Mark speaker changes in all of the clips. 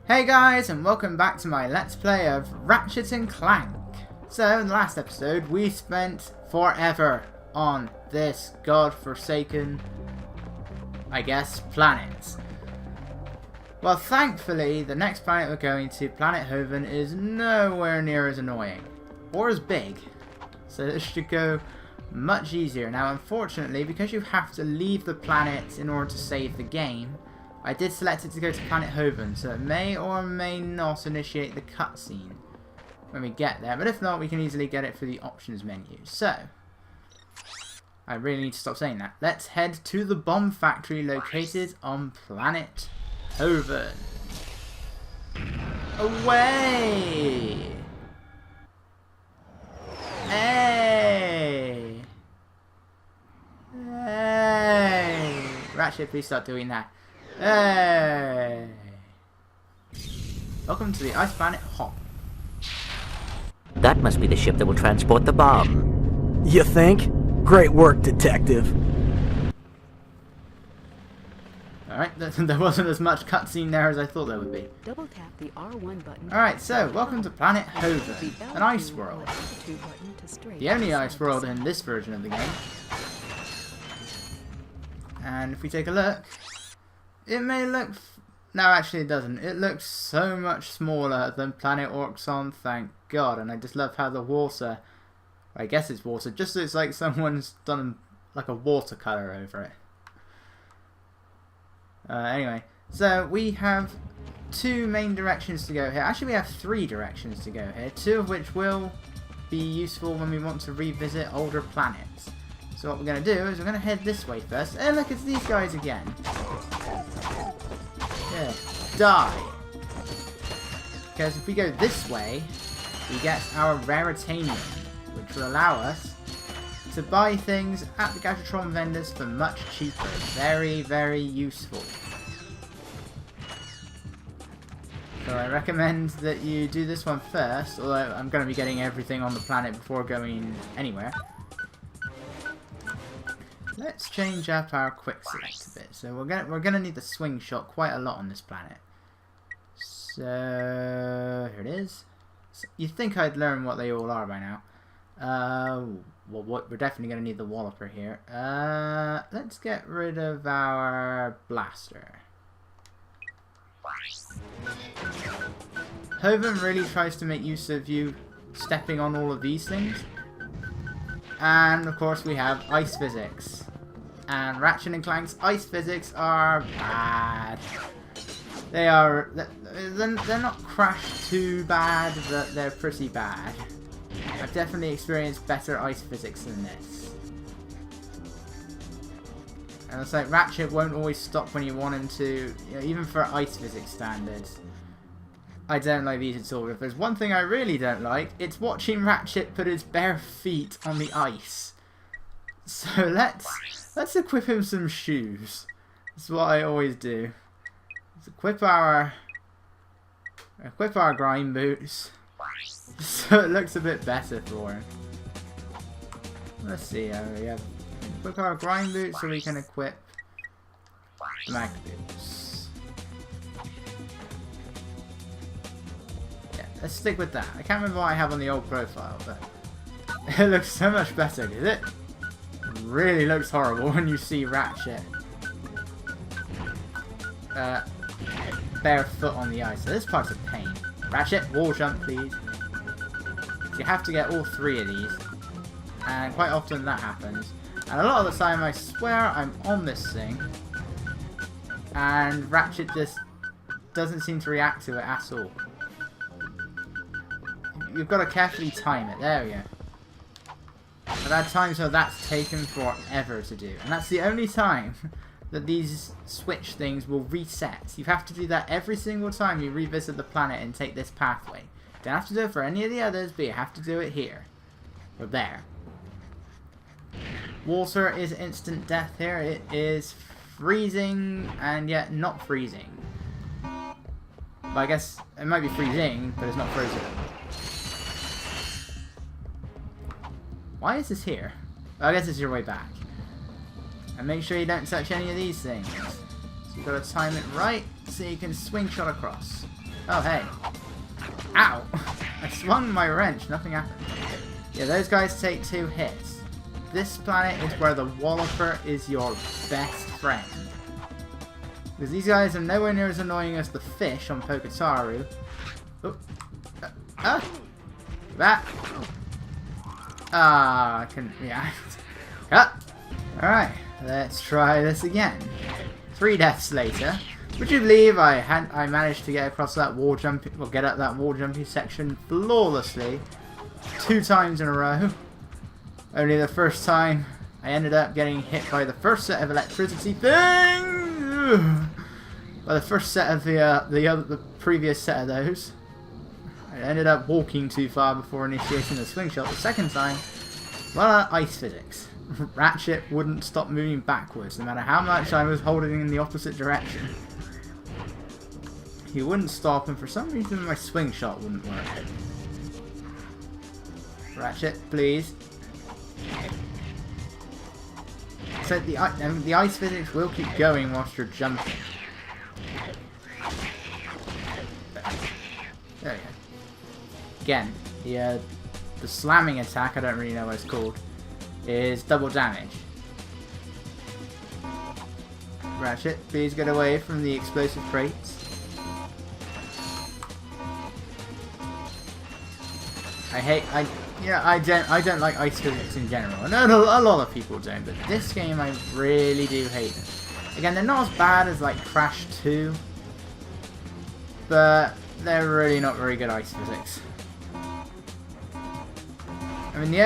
Speaker 1: Hey guys, and welcome back to my Let's Play of Ratchet and Clank. So, in the last episode, we spent forever on this godforsaken, I guess, planet. Well, thankfully, the next planet we're going to, Planet Hoven, is nowhere near as annoying. Or as big. So this should go much easier. Now, unfortunately, because you have to leave the planet in order to save the game, I did select it to go to Planet Hoven, so it may or may not initiate the cutscene when we get there, but if not, we can easily get it through the options menu. So, I really need to stop saying that. Let's head to the bomb factory located on Planet Hoven. Away! Hey! Hey! Ratchet, please stop doing that. Hey! Welcome to the ice planet Hoven.
Speaker 2: That must be the ship that will transport the bomb.
Speaker 3: You think? Great work, detective.
Speaker 1: Alright, there wasn't as much cutscene there as I thought there would be.
Speaker 4: Double tap the R1 button.
Speaker 1: Alright, so welcome to Planet Hoven, an ice world. The only ice world in this version of the game. And if we take a look, it may look... No, actually it doesn't. It looks so much smaller than Planet Orxon, thank God. And I just love how the water... I guess it's water. Just looks like someone's done like a watercolor over it. Anyway, so we have two main directions to go here. Actually, we have three directions to go here. Two of which will be useful when we want to revisit older planets. So what we're going to do is we're going to head this way first. And look, it's these guys again. Yeah, die. Because if we go this way, we get our Raritanium, which will allow us to buy things at the Gadgetron vendors for much cheaper. Very, very useful. So I recommend that you do this one first, although I'm going to be getting everything on the planet before going anywhere. Let's change up our quick select a bit. So we're gonna need the swing shot quite a lot on this planet. So here it is. So, you'd think I'd learn what they all are by now. Well, we're definitely gonna need the Walloper here. Let's get rid of our blaster. Hoven really tries to make use of you stepping on all of these things. And of course we have ice physics. And Ratchet and Clank's ice physics are bad. They are... They're not crashed too bad, but they're pretty bad. I've definitely experienced better ice physics than this. And it's like Ratchet won't always stop when you want him to, you know, even for ice physics standards. I don't like these at all. If there's one thing I really don't like, it's watching Ratchet put his bare feet on the ice. So let's equip him some shoes. That's what I always do. Let's equip our grind boots, so it looks a bit better for him. Let's see. We have equip our grind boots so we can equip the mag boots. Let's stick with that. I can't remember what I have on the old profile, but it looks so much better, does it? Really looks horrible when you see Ratchet barefoot on the ice. So this part's a pain. Ratchet, wall jump, please. You have to get all three of these, and quite often that happens. And a lot of the time, I swear, I'm on this thing, and Ratchet just doesn't seem to react to it at all. You've got to carefully time it. There we go. I've had times where that's taken forever to do. And that's the only time that these switch things will reset. You have to do that every single time you revisit the planet and take this pathway. You don't have to do it for any of the others, but you have to do it here. Or there. Water is instant death here. It is freezing and yet not freezing. But I guess it might be freezing, but it's not frozen. Why is this here? Well, I guess it's your way back. And make sure you don't touch any of these things. So you've got to time it right so you can swing shot across. Oh, hey. Ow! I swung my wrench, nothing happened. Yeah, those guys take 2 hits. This planet is where the Walloper is your best friend. Because these guys are nowhere near as annoying as the fish on Poketaru. Oh. That. Ah, I couldn't react. Cut! Alright, let's try this again. 3 deaths later. Would you believe I managed to get across that wall jumping, or get up that wall jumping section flawlessly 2 times in a row? Only the first time I ended up getting hit by the first set of electricity things. By the first set of the previous set of those. I ended up walking too far before initiating the swing shot. The second time, well, ice physics. Ratchet wouldn't stop moving backwards, no matter how much I was holding in the opposite direction. He wouldn't stop, and for some reason my swing shot wouldn't work. Ratchet, please. So the ice physics will keep going whilst you're jumping. There we go. Again, the slamming attack, I don't really know what it's called, is double damage. Ratchet, please get away from the explosive crates. I don't like ice physics in general. I know a lot of people don't, but this game I really do hate them. Again, they're not as bad as like Crash 2, but they're really not very good ice physics. I mean, the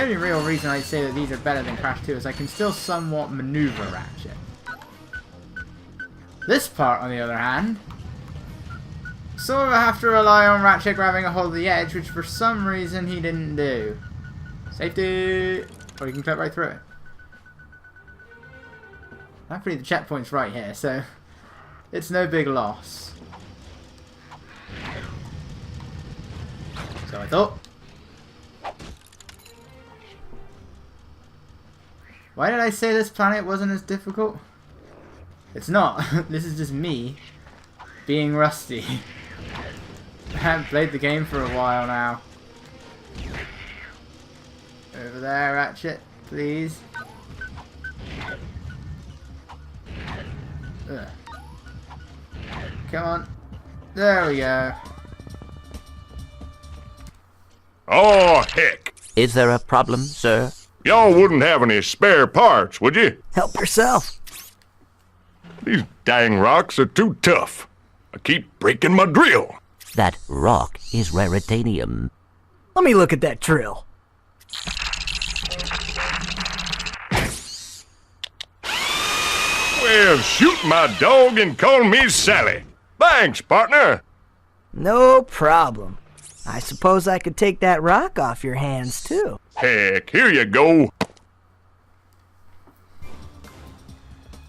Speaker 1: only real reason I'd say that these are better than Crash 2 is I can still somewhat maneuver Ratchet. This part, on the other hand, sort of have to rely on Ratchet grabbing a hold of the edge, which for some reason he didn't do. Safety! Or you can clip right through it. Thankfully the checkpoint's right here, so it's no big loss. So I thought. Why did I say this planet wasn't as difficult? It's not. This is just me being rusty. I haven't played the game for a while now. Over there, Ratchet, please. Ugh. Come on. There we go.
Speaker 5: Oh, heck.
Speaker 2: Is there a problem, sir?
Speaker 5: Y'all wouldn't have any spare parts, would you?
Speaker 3: Help yourself.
Speaker 5: These dang rocks are too tough. I keep breaking my drill.
Speaker 2: That rock is raritanium.
Speaker 3: Let me look at that drill.
Speaker 5: Well, shoot my dog and call me Sally. Thanks, partner.
Speaker 3: No problem. I suppose I could take that rock off your hands, too.
Speaker 5: Heck, here you go.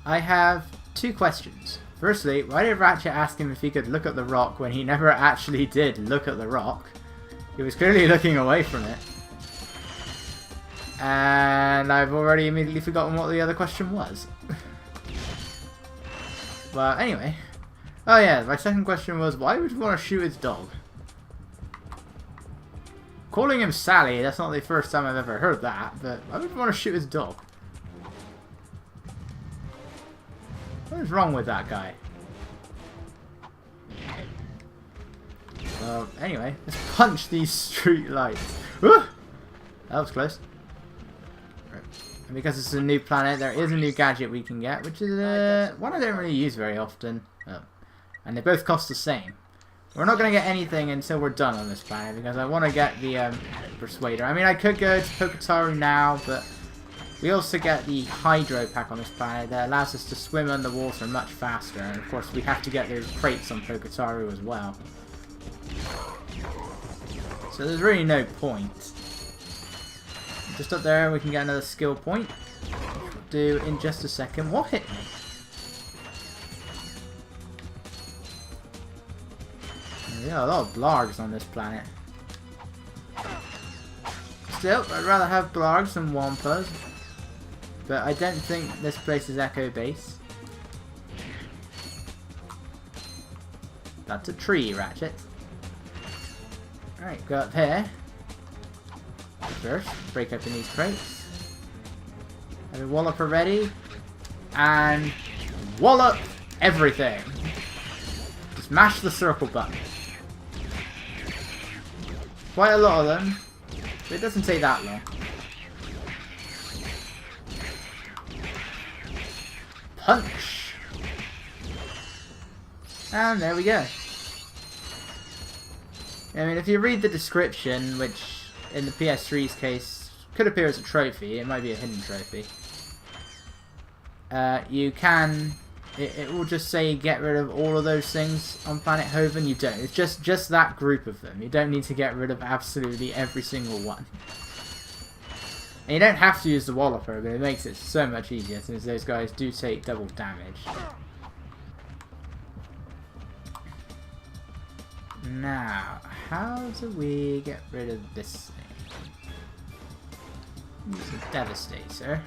Speaker 1: I have 2 questions. Firstly, why did Ratchet ask him if he could look at the rock when he never actually did look at the rock? He was clearly looking away from it. And I've already immediately forgotten what the other question was. But anyway. Oh yeah, my second question was, why would you want to shoot his dog? Calling him Sally, that's not the first time I've ever heard that, but why would you want to shoot his dog? What is wrong with that guy? Well, anyway, let's punch these street lights. Woo! That was close. Right. And because it's a new planet, there is a new gadget we can get, which is one I don't really use very often. Oh. And they both cost the same. We're not going to get anything until we're done on this planet, because I want to get the Persuader. I mean, I could go to Poketaru now, but we also get the Hydro pack on this planet that allows us to swim underwater much faster. And of course, we have to get those crates on Poketaru as well. So there's really no point. Just up there, we can get another skill point, which we'll do in just a second. What hit me? Yeah, a lot of blargs on this planet. Still, I'd rather have blargs than wampas. But I don't think this place is Echo Base. That's a tree, Ratchet. Alright, go up here. First, break open these crates. Have a walloper ready. And wallop everything. Just mash the circle button. Quite a lot of them. But it doesn't take that long. Punch. And there we go. I mean, if you read the description, which in the PS3's case could appear as a trophy, it might be a hidden trophy. You can, it will just say get rid of all of those things on Planet Hoven. You don't. It's just that group of them. You don't need to get rid of absolutely every single one. And you don't have to use the walloper, but it makes it so much easier since those guys do take double damage. Now, how do we get rid of this thing? Use a Devastator.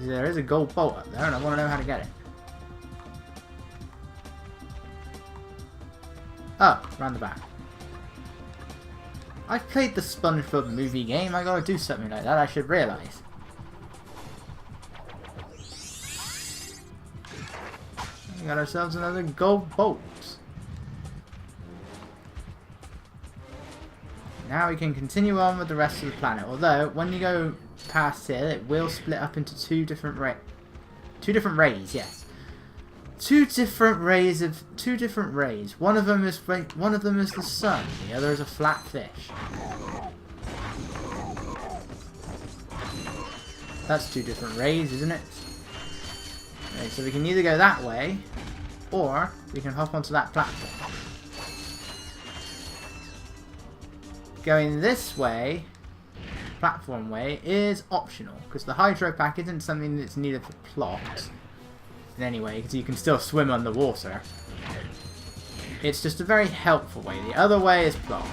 Speaker 1: There is a gold bolt up there, and I want to know how to get it. Oh, around the back. I've played the SpongeBob movie game. I gotta do something like that. I should realise. We got ourselves another gold bolt. Now we can continue on with the rest of the planet. Although, when you go past here, it will split up into two different rays. Yes, two different rays. One of them is the sun. The other is a flat fish. That's two different rays, isn't it? Okay, so we can either go that way, or we can hop onto that platform. Going this way, platform way, is optional, because the hydro pack isn't something that's needed for plot. In any way, because you can still swim underwater. It's just a very helpful way. The other way is plot.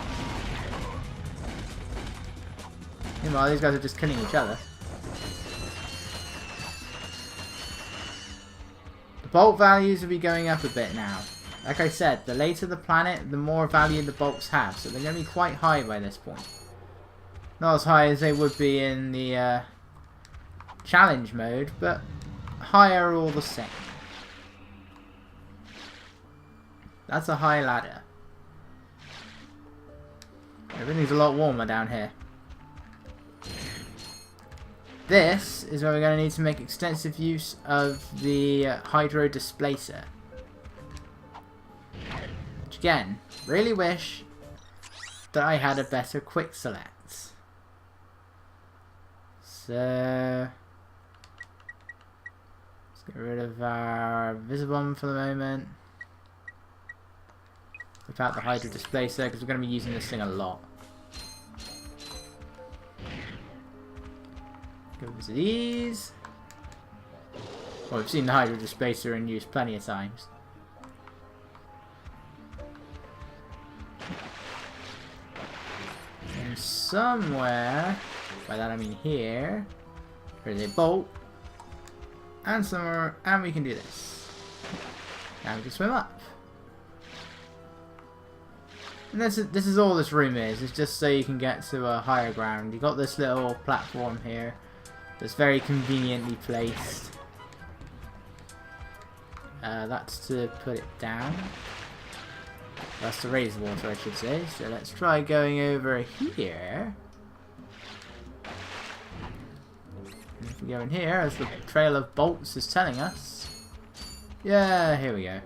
Speaker 1: Meanwhile, these guys are just killing each other. The bolt values will be going up a bit now. Like I said, the later the planet, the more value the bolts have, so they're going to be quite high by this point. Not as high as they would be in the challenge mode, but higher all the same. That's a high ladder. Everything's a lot warmer down here. This is where we're going to need to make extensive use of the hydro displacer. Again, really wish that I had a better quick select. So let's get rid of our Visibomb for the moment. Without the Hydro Displacer, because we're going to be using this thing a lot. Go to these. Well, we've seen the Hydro Displacer in use plenty of times. Somewhere, by that I mean here, there's a bolt, and somewhere, and we can do this. Now we can swim up. And this is all this room is. It's just so you can get to a higher ground. You've got this little platform here that's very conveniently placed. That's to put it down. That's to raise the water, I should say. So let's try going over here. And if we go in here, as the trail of bolts is telling us. Yeah, here we go.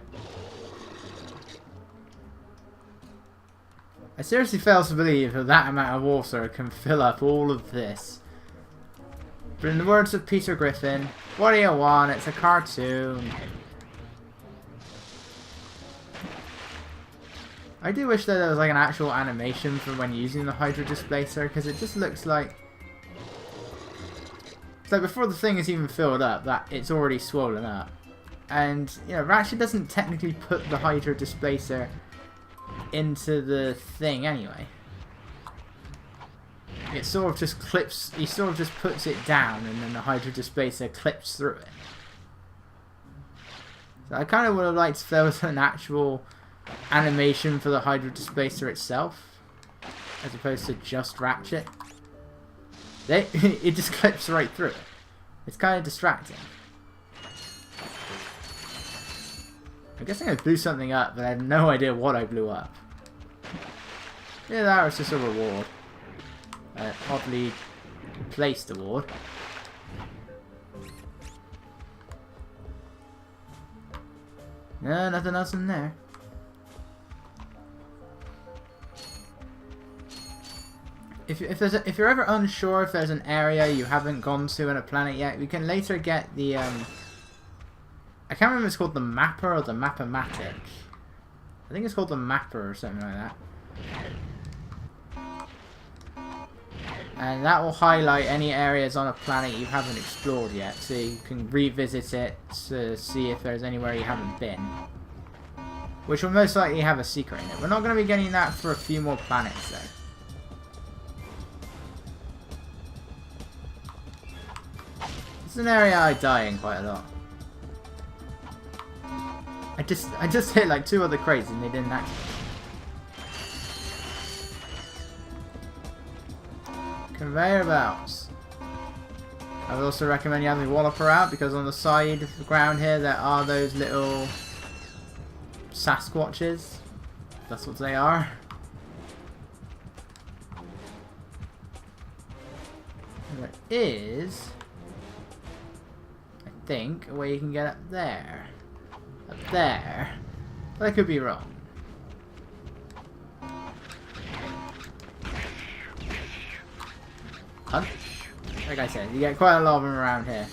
Speaker 1: I seriously fail to believe that that amount of water can fill up all of this. But in the words of Peter Griffin, what do you want? It's a cartoon. I do wish that there was like an actual animation for when using the Hydro Displacer, because it just looks like... It's like before the thing is even filled up, that it's already swollen up. And, you know, Ratchet doesn't technically put the Hydro Displacer into the thing anyway. It sort of just clips, he sort of just puts it down and then the Hydro Displacer clips through it. So I kind of would have liked if there was an actual animation for the Hydro Displacer itself, as opposed to just Ratchet. It just clips right through it. It's kind of distracting. I guess I'm going to blew something up, but I have no idea what I blew up. Yeah, that was just a reward. Oddly placed award. No, nothing else in there. If you're ever unsure if there's an area you haven't gone to in a planet yet, we can later get the I can't remember if it's called the Mapper or the Mappomatic. I think it's called the Mapper or something like that. And that will highlight any areas on a planet you haven't explored yet, so you can revisit it to see if there's anywhere you haven't been. Which will most likely have a secret in it. We're not going to be getting that for a few more planets though. This is an area I die in quite a lot. I just hit like 2 other crates and they didn't activate. Conveyor belts. I would also recommend you have the Walloper out because on the side of the ground here there are those little Sasquatches. That's what they are. And there is, I think, a way you can get up there. Up there. But I could be wrong. Hunt. Like I said, you get quite a lot of them around here.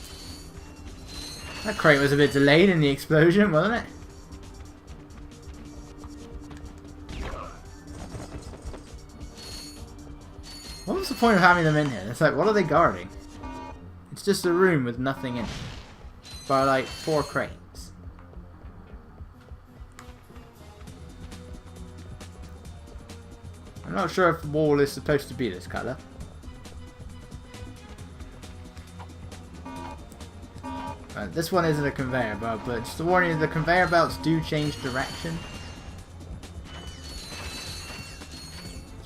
Speaker 1: That crate was a bit delayed in the explosion, wasn't it? What was the point of having them in here? It's like, what are they guarding? It's just a room with nothing in it. By like 4 crates. I'm not sure if the wall is supposed to be this colour. This one isn't a conveyor belt, but just to warn you, the conveyor belts do change direction.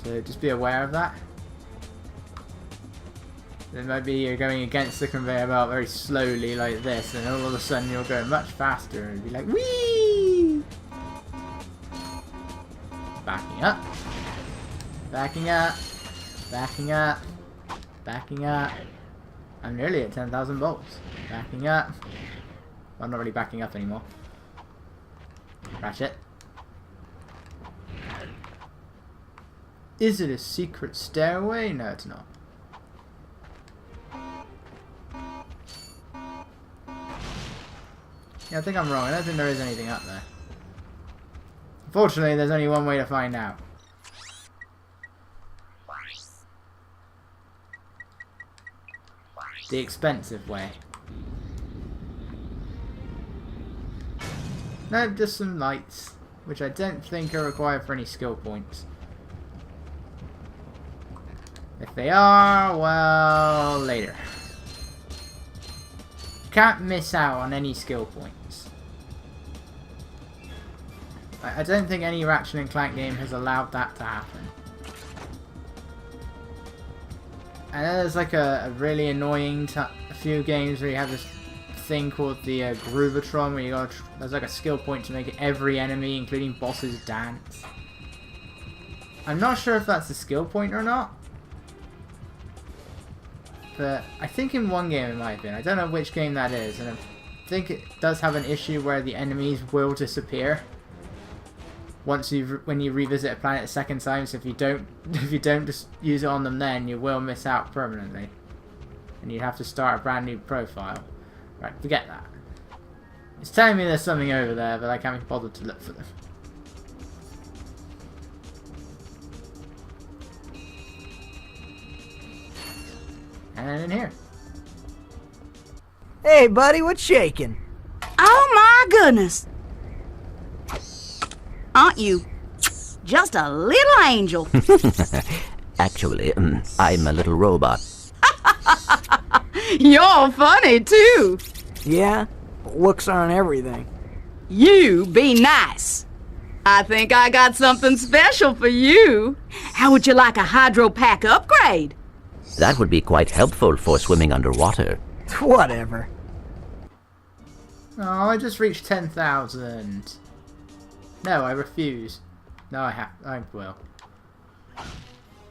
Speaker 1: So just be aware of that. It might be you're going against the conveyor belt very slowly like this, and all of a sudden you'll go much faster and be like, whee! Backing up. Backing up. Backing up. Backing up. I'm nearly at 10,000 volts. Backing up. Well, I'm not really backing up anymore. Ratchet. Is it a secret stairway? No, it's not. Yeah, I think I'm wrong. I don't think there is anything up there. Unfortunately, there's only one way to find out. The expensive way. No, just some lights, which I don't think are required for any skill points. If they are, well, later. You can't miss out on any skill points. I don't think any Ratchet and Clank game has allowed that to happen. And then there's like a really annoying a few games where you have this thing called the Groovatron, where you got there's like a skill point to make every enemy, including bosses, dance. I'm not sure if that's a skill point or not, but I think in one game it might have been. I don't know which game that is, and I think it does have an issue where the enemies will disappear once when you revisit a planet a second time. So if you don't just use it on them, then you will miss out permanently, and you have to start a brand new profile. Right, forget that. It's telling me there's something over there, but I can't be bothered to look for them. And in here.
Speaker 3: Hey, buddy, what's shaking?
Speaker 6: Oh my goodness! Aren't you just a little angel?
Speaker 2: Actually, I'm a little robot.
Speaker 6: You're funny too.
Speaker 3: Yeah, looks aren't everything.
Speaker 6: You be nice. I think I got something special for you. How would you like a hydro pack upgrade?
Speaker 2: That would be quite helpful for swimming underwater.
Speaker 3: Whatever.
Speaker 1: Oh, I just reached 10,000. No, I refuse. No, I will.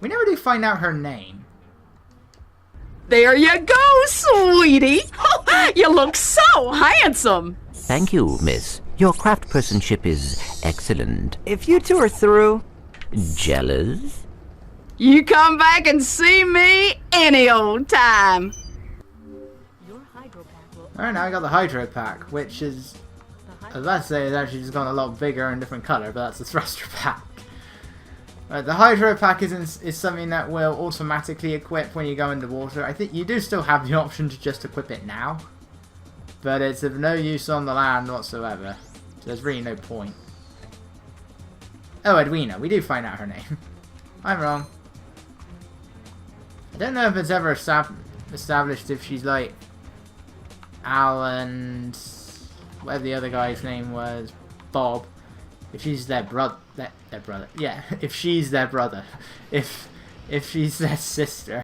Speaker 1: We never do find out her name.
Speaker 6: There you go, sweetie. You look so handsome.
Speaker 2: Thank you, miss. Your craftspersonship is excellent.
Speaker 3: If you two are through,
Speaker 2: Jealous?
Speaker 6: You come back and see me any old time.
Speaker 4: Your hydro pack will.
Speaker 1: Alright, now I got the Hydro Pack, which is, I was about to say, it's actually just gone a lot bigger and different colour, but that's the Thruster Pack. The Hydro Pack is something that will automatically equip when you go underwater. I think you do still have the option to just equip it now, but it's of no use on the land whatsoever. So there's really no point. Oh, Edwina. We do find out her name. I'm wrong. I don't know if it's ever established if she's like Al and whatever the other guy's name was, Bob. If she's their brother, their brother. Yeah, if she's their brother. If she's their sister.